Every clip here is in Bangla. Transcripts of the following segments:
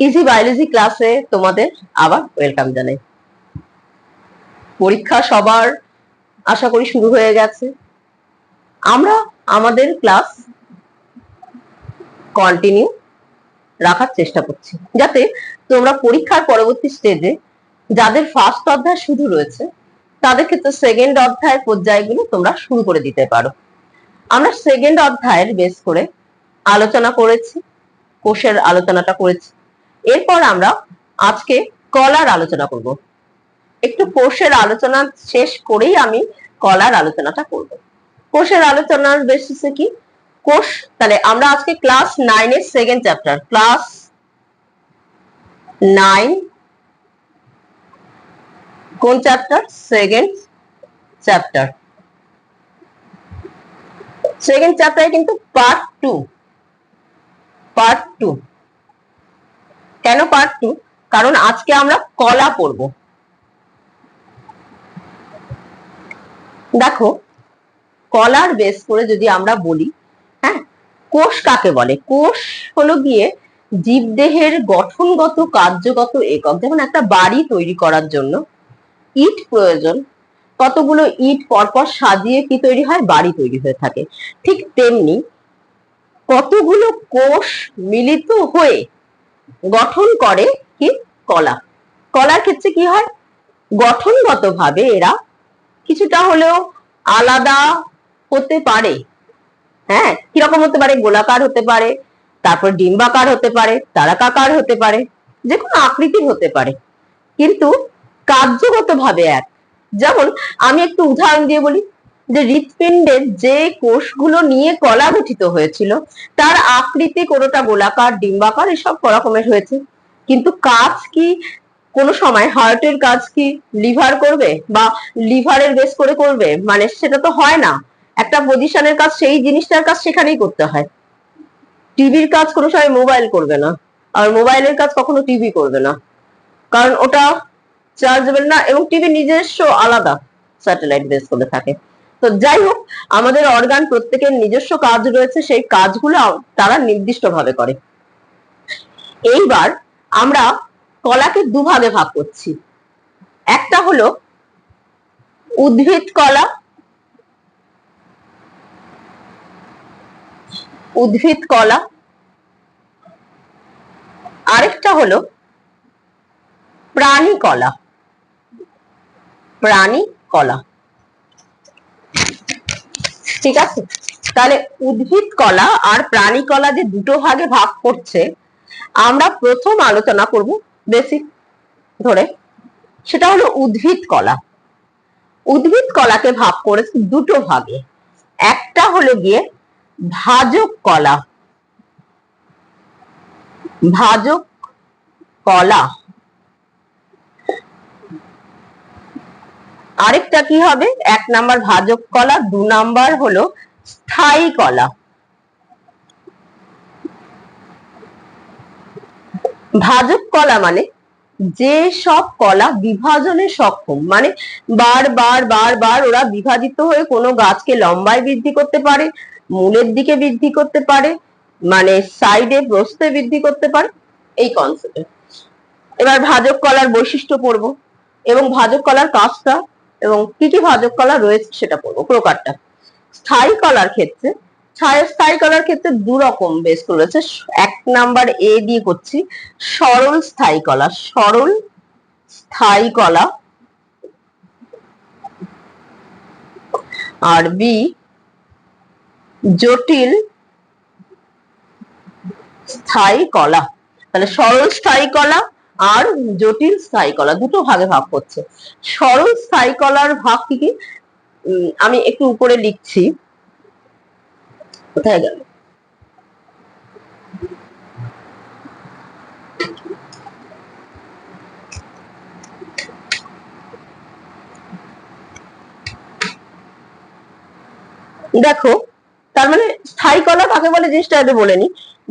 ইজি বায়োলজি ক্লাসে তোমাদের আবার ওয়েলকাম জানাই। পরীক্ষা সবার আশা করি শুরু হয়ে গেছে। আমরা আমাদের ক্লাস কন্টিনিউ রাখার চেষ্টা করছি, যাতে তোমরা পরীক্ষার পরবর্তী স্টেজে যাদের ফার্স্ট অধ্যায় শুধু রয়েছে তাদের ক্ষেত্রে সেকেন্ড অধ্যায়ের পর্যায়গুলো তোমরা শুরু করে দিতে পারো। আমরা সেকেন্ড অধ্যায়ের বেস করে আলোচনা করেছি, কোষের আলোচনাটা করেছি। এরপর আমরা আজকে কলার আলোচনা করব। একটু কোষের আলোচনা শেষ করেই আমি কলার আলোচনাটা করব। কোষের আলোচনার বেসিসে কি কোষ, তাহলে আমরা আজকে ক্লাস 9 এর সেকেন্ড চ্যাপ্টার, ক্লাস 9 কোন চ্যাপ্টার? Second chapter. সেকেন্ড চ্যাপ্টারে কিন্তু পার্ট 2। কেন পার্ট 2? কারণ আজকে আমরা কলা পড়ব। দেখো, কলার বেস করে যদি আমরা বলি, হ্যাঁ, কোষ কাকে বলে? কোষ হলো গিয়ে জীবদেহের গঠনগত কার্যগত একক। যেমন একটা বাড়ি তৈরি করার জন্য ইট প্রয়োজন, কতগুলো ইট পরপর সাজিয়ে কি তৈরি হয়? বাড়ি তৈরি হয়ে থাকে। ঠিক তেমনি কতগুলো কোষ মিলিত হয়ে গঠন করে কি কলা। কলার ক্ষেত্রে কি হয়? গঠনগত ভাবে এরা কিছুটা হলেও আলাদা হতে পারে। হ্যাঁ, কিরকম হতে পারে? গোলাকার হতে পারে, তারপর ডিম্বাকার হতে পারে, তারকাকার হতে পারে, যে কোনো আকৃতির হতে পারে, কিন্তু কার্যগত ভাবে এক। যেমন আমি একটু উদাহরণ দিয়ে বলি, যে হৃৎপিণ্ডের যে কোষগুলো নিয়ে কলা গঠিত হয়েছিল তার আকৃতি কোনোটা গোলাকার, ডিম্বাকার, এসব রকমের হয়েছে, কিন্তু কাজ কি কোনো সময় হার্টের কাজ কি লিভার করবে বা লিভারের বেস করে করবে? মানে সেটা তো হয় না। একটা পজিশনের কাজ, সেই জিনিসটার কাজ সেখানেই করতে হয়। টিভির কাজ কোনো সময় মোবাইল করবে না, আর মোবাইলের কাজ কখনো টিভি করবে না, কারণ ওটা চার্জেবল না, এবং টিভি নিজস্ব আলাদা স্যাটেলাইট বেস করে থাকে। তো যাই হোক, আমাদের অর্গান প্রত্যেকের নিজস্ব কাজ রয়েছে, সেই কাজগুলো তারা নির্দিষ্ট ভাবে করে। এইবার আমরা কলাকে দুভাগে ভাগ করছি। একটা হলো উদ্ভিদ কলা, আরেকটা হলো প্রাণী কলা। ঠিক আছে, তাহলে উদ্ভিদ কলা আর প্রাণী কলা যে দুটো ভাগে ভাগ করছে, আমরা প্রথম আলোচনা করব বেসিক ধরে, সেটা হলো উদ্ভিদ কলা। উদ্ভিদ কলাকে ভাগ করেছে দুটো ভাগে। একটা হলো গিয়ে ভাজক কলা, আরেকটা কি হবে? 1 নাম্বার ভাজক কলা, 2 নাম্বার হলো স্থায়ী কলা। ভাজক কলা মানে যে সব কলা বিভাজনে সক্ষম, মানে বার ওরা বিভাজিত হয়ে কোনো গাছকে লম্বায় বৃদ্ধি করতে পারে, মূলের দিকে বৃদ্ধি করতে পারে, মানে সাইডে প্রস্থে বৃদ্ধি করতে পারে, এই কনসেপ্টে। এবার ভাজক কলার বৈশিষ্ট্য পড়বো, এবং ভাজক কলার কাজটা এবং কি কি ভাজক কলা রয়েছে সেটা পড়বো, প্রকারটা। স্থায়ী কলার ক্ষেত্রে দু রকম বেস রয়েছে। 1 নাম্বার এ দিয়ে করছি সরল স্থায়ী কলা, আর বি জটিল স্থায়ী কলা। তাহলে সরল স্থায়ী কলা আর জটিল স্থায়ী কলা দুটো ভাগে ভাগ করছে। সরল স্থায়ী কলার ভাগ কি কি আমি একটু উপরে লিখছি, কোথায় গেল? দেখো, তার মানে স্থায়ী কলা কাকে বলে জিনিসটা আগে বলে নি।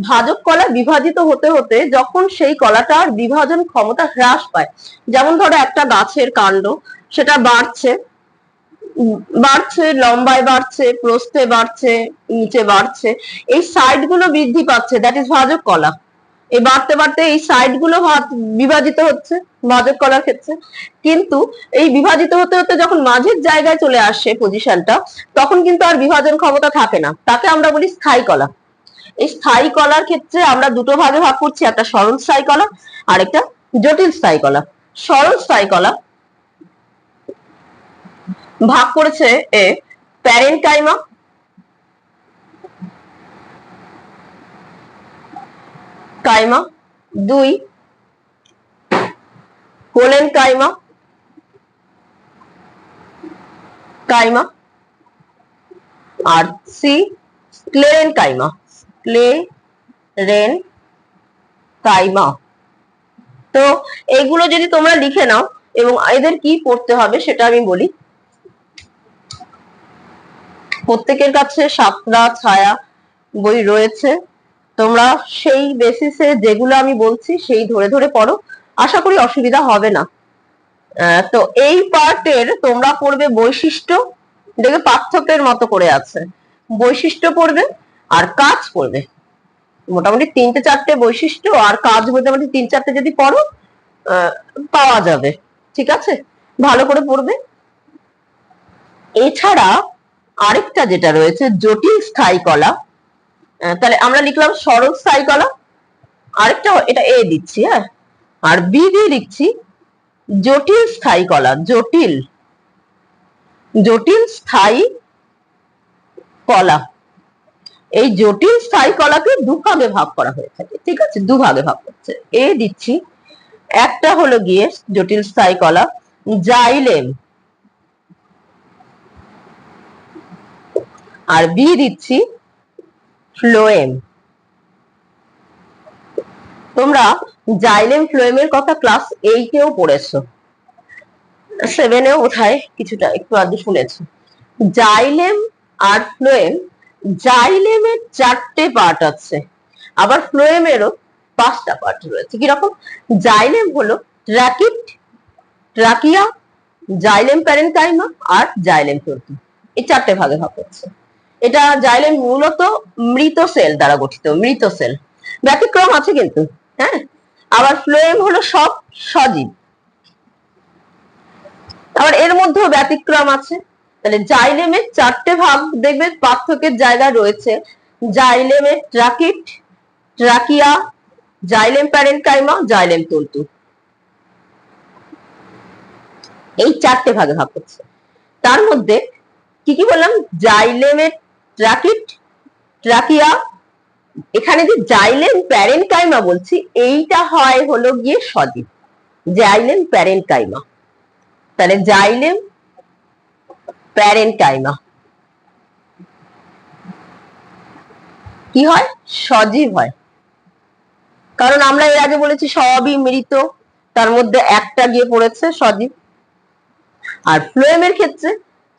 ভাজক কলা বিভাজিত হতে হতে যখন সেই কলাটার বিভাজন ক্ষমতা হ্রাস পায়, যেমন ধরো একটা গাছের কাণ্ড, সেটা বাড়ছে, লম্বায় বাড়ছে, প্রস্থে বাড়ছে, নিচে বাড়ছে, এই সাইড গুলো বৃদ্ধি পাচ্ছে, দ্যাট ইজ ভাজক কলা। এই বাড়তে বাড়তে এই সাইড গুলো বিভাজিত হচ্ছে ভাজক কলার ক্ষেত্রে, কিন্তু এই বিভাজিত হতে হতে যখন মাঝের জায়গায় চলে আসে পজিশনটা, তখন কিন্তু আর বিভাজন ক্ষমতা থাকে না, তাকে আমরা বলি স্থায়ী কলা। এই স্থায়ী কলার ক্ষেত্রে আমরা দুটো ভাগে ভাগ করছি, একটা সরল স্থায়ী কলা আর একটা জটিল স্থায়ী কলা। সরল স্থায়ী কলা ভাগ করেছে এ প্যারেনকাইমা, কাইমা, 2 কোলেনকাইমা, কাইমা, আর সি স্ক্লেরেনকাইমা, স্ক্লেরেনকাইমা। তো এইগুলো যদি তোমরা লিখে নাও এবং এদের কি পড়তে হবে সেটা আমি বলি। প্রত্যেকের কাছে সাতরা ছায়া বই রয়েছে, তোমরা সেই বেসিসে যেগুলো আমি বলছি সেই ধরে ধরে পড়ো, আশা করি অসুবিধা হবে না। তো এই পার্টের তোমরা পড়বে বৈশিষ্ট্য, দেখবে পার্থক্যের মতো করে আছে, বৈশিষ্ট্য পড়বে আর কাজ পড়বে। মোটামুটি 3-4টে বৈশিষ্ট্য আর কাজ মোটামুটি 3-4টে যদি পড়ো পাওয়া যাবে, ঠিক আছে, ভালো করে পড়বে। এছাড়া আরেকটা যেটা রয়েছে জটিল স্থায়ী কলা, তাহলে আমরা লিখলাম সরল স্থায়ী কলা, আরেকটা এটা এ দিচ্ছি, হ্যাঁ, আর বি দিয়ে লিখছি জটিল স্থায়ী কলা, জটিল স্থায়ী কলা। এই জটিল স্থায়ী কলাকে দুভাগে ভাগ করা হয়ে থাকে, ঠিক আছে, দুভাগে ভাগ করছে। এ দিচ্ছি একটা হলো গিয়ে জটিল স্থায়ী কলা জাইলেম, আর বি দিচ্ছি ফ্লোয়েম। তোমরা জাইলেম ফ্লোয়েমের কথা ক্লাস 8-এও পড়েছো, 7-এও বোধহয় কিছুটা একটু আগে শুনেছো। জাইলেম আর ফ্লোয়েম, জাইলেমের 4টে পার্ট আছে, আবার ফ্লোয়েমেরও 5টা পার্ট রয়েছে। কিরকম? জাইলেম হলো ট্রাকিট, ট্রাকিয়া, জাইলেম প্যারেনকাইমা আর জাইলেম তন্তু, এই 4টে ভাগে ভাগ হচ্ছে। এটা জাইলেম মূলত মৃত সেল দ্বারা গঠিত, মৃত সেল, ব্যতিক্রম আছে কিন্তু, হ্যাঁ। আবার ফ্লোয়েম হলো সব সজীব, আবার এর মধ্যেও ব্যতিক্রম আছে। তাহলে জাইলেমের 4টে ভাগ দেখবে পার্থক্যের জায়গা রয়েছে, জাইলেমের ট্রাকিট, ট্রাকিয়া, জাইলেম প্যারেনকাইমা, জাইলেম তন্তু, এই 4টে ভাগে ভাগ করছে। তার মধ্যে কি কি বললাম? জাইলেমের ট্রাকিট, ট্রাকিয়া, এখানে যে জাইলেম প্যারেনকাইমা বলছি এইটা হয় হলো গিয়ে সজীব, জাইলেম প্যারেনকাইমা। তাহলে জাইলেম প্যারেনকাইমা কি হয়? সজীব হয়, কারণ আমরা এর আগে বলেছি সবই মৃত, তার মধ্যে একটা গিয়ে পড়েছে সজীব। আর ফ্লোয়েমের ক্ষেত্রে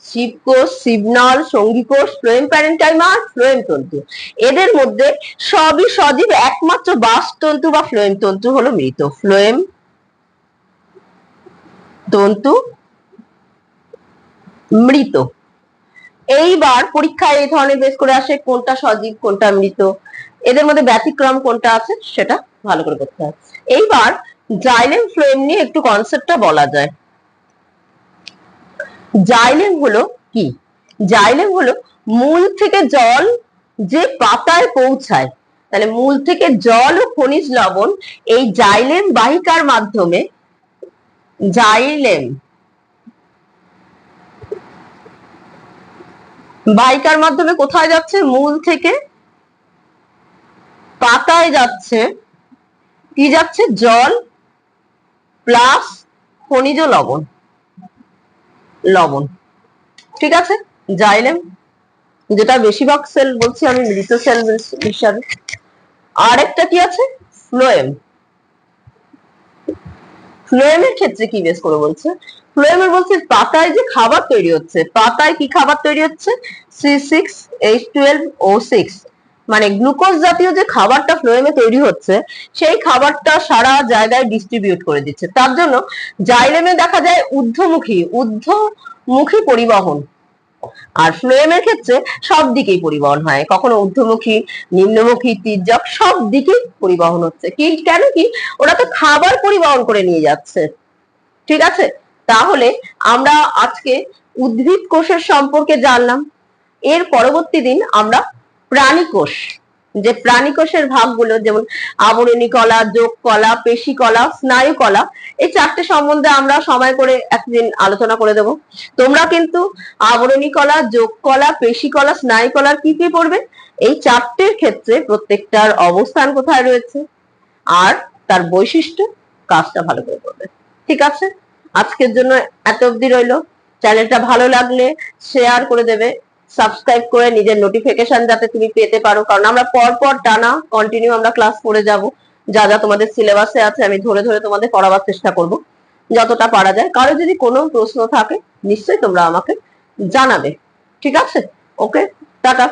শিবকোষ, শিবনল, সঙ্গীকোষ, ফ্লোয়েম প্যারেনকাইমা আর ফ্লোয়েম তন্তু, এদের মধ্যে সবই সজীব, একমাত্র বাসতন্তু বা ফ্লোয়েম তন্তু হলো মৃত। ফ্লোয়েম তন্তু মৃত। এইবার পরীক্ষায় এই ধরনের বেশ করে আসে কোনটা সজীব কোনটা মৃত, এদের মধ্যে ব্যতিক্রম কোনটা আছে সেটা ভালো করে করতে হয়। এইবার জাইলেম ফ্লোয়েম নিয়ে একটু কনসেপ্টটা বলা যায়। জাইলেম হলো কি? জাইলেম হলো মূল থেকে জল যে পাতায় পৌঁছায়, তাহলে মূল থেকে জল ও খনিজ লবণ এই জাইলেম বাহিকার মাধ্যমে, জাইলেম বাহিকার মাধ্যমে কোথায় যাচ্ছে? মূল থেকে পাতায় যাচ্ছে, কি যাচ্ছে? জল প্লাস খনিজ লবণ, লবণ, ঠিক আছে। জাইলেম, যেটা বেশিরভাগ সেল বলছি আমি মৃত সেল হিসাবে। আরেকটা কি আছে? ফ্লোয়েম। ফ্লোয়েমের ক্ষেত্রে কি বেশ করে বলছে? ফ্লোয়েমের বলছে পাতায় যে খাবার তৈরি হচ্ছে, পাতায় কি খাবার তৈরি হচ্ছে? C6H12O6, মানে গ্লুকোজ জাতীয় যে খাবারটা ফ্লোয়েমে তৈরি হচ্ছে সেই খাবারটা সারা জায়গায় ডিস্ট্রিবিউট করে দিচ্ছে। তার জন্য জাইলেমে দেখা যায় ঊর্ধ্বমুখী পরিবহন, আর ফ্লোয়েমের ক্ষেত্রে সব দিকেই পরিবহন হয়, কখনো ঊর্ধ্বমুখী, নিম্নমুখী, তির্যক, সব দিকেই পরিবহন হচ্ছে। কি কেন কি ওরা তো খাবার পরিবহন করে নিয়ে যাচ্ছে। ঠিক আছে, তাহলে আমরা আজকে উদ্ভিদ কোষের সম্পর্কে জানলাম। এর পরবর্তী দিন আমরা প্রাণী কোষ, যে প্রাণী কোষের ভাগগুলো যেমন আবরণী কলা, যোগ কলা, পেশি কলা, স্নায়ু কলা, এই চারটে সম্বন্ধে আমরা সময় করে একদিন আলোচনা করে দেব। তোমরা কিন্তু আবরণী কলা, যোগ কলা, পেশি কলা, স্নায়ু কলার কি কি পড়বে, এই চারটের ক্ষেত্রে প্রত্যেকটার অবস্থান কোথায় রয়েছে আর তার বৈশিষ্ট্য, কাজটা ভালো করে করবে। ঠিক আছে, আজকের জন্য এত অবধি রইলো। চ্যানেলটা ভালো লাগলে শেয়ার করে দেবে, সাবস্ক্রাইব করে নিজের নোটিফিকেশন যাতে তুমি পেতে পারো, কারণ আমরা পর টানা কন্টিনিউ আমরা ক্লাস করে যাব। যা যা তোমাদের সিলেবাসে আছে আমি ধরে ধরে তোমাদের পড়াবার চেষ্টা করব যতটা পারা যায়। কারো যদি কোনো প্রশ্ন থাকে নিশ্চয়ই তোমরা আমাকে জানাবে। ঠিক আছে, ওকে, টাটা।